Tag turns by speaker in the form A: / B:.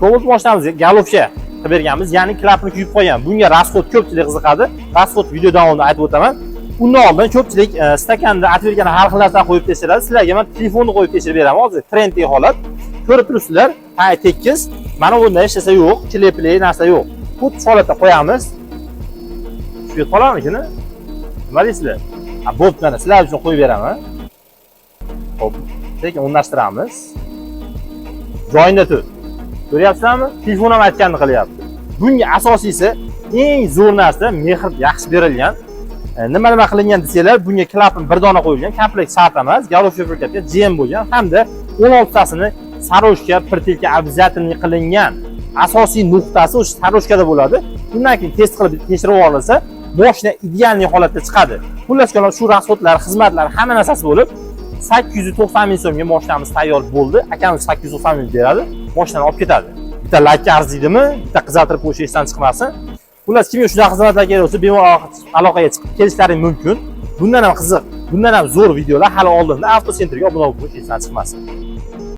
A: Cobalt mashinamizga galovsha qilib berganmiz, ya'ni klapni kuyib qo'ygan. Bunga rasxod ko'pchilik qiziqadi. Rasxod video davomida aytib o'taman. Undan oldin ko'pchilik stakanda atverkani har xil narsadan qo'yib tekshiradi. Sizlarga men telefonni qo'yib tekshirib beraman. Hozir trendiy holat. Ko'rib turibsizlar, tekis. Mana bunda hech narsa yo'q, chilepli narsa yo'q. Xuddi holatda qo'yamiz. Tushib qolarmikini? Nima deysizlar? Bo'pti, mana sizlar uchun qo'yib beraman. Xo'p, sekin o'rnashtiramiz. Joyida tur. Ko'ryapsizlarmi? Telefon ham aytganini qilyapti. Bunga asosiysi eng zo'r narsa mehr yaxshi berilgan. Nima qilingan desanglar, bunga klapin bir dona qo'yilgan, komplekt shart emas, galovsha firkatga GM bo'lgan hamda 16 tasini saroshka, pirtilka обязательно qilingan. Asosiy nuqtasi o'sha saroshkada bo'ladi. Bundan keyin test qilib tekshirib olinsa, mashina ideal holatda chiqadi. Xullas kalom shu rasxodlar, xizmatlar, hamma narsasi bo'lib 890 ming so'mga mashinamiz tayyor bo'ldi. Akamiz 890 ming beradi, mashinani olib ketadi. Bitta like arziydimi? Bitta qizartirib qo'yish esdan chiqmasin. Xullas kimga shunaqa xizmatlar kerak bo'lsa, bemalol aloqaga chiqib kelishlaring mumkin. Bundan ham qiziq, bundan ham zo'r videolar hali oldinda Avtosentrga obuna bo'lib qo'yish esdan chiqmasin.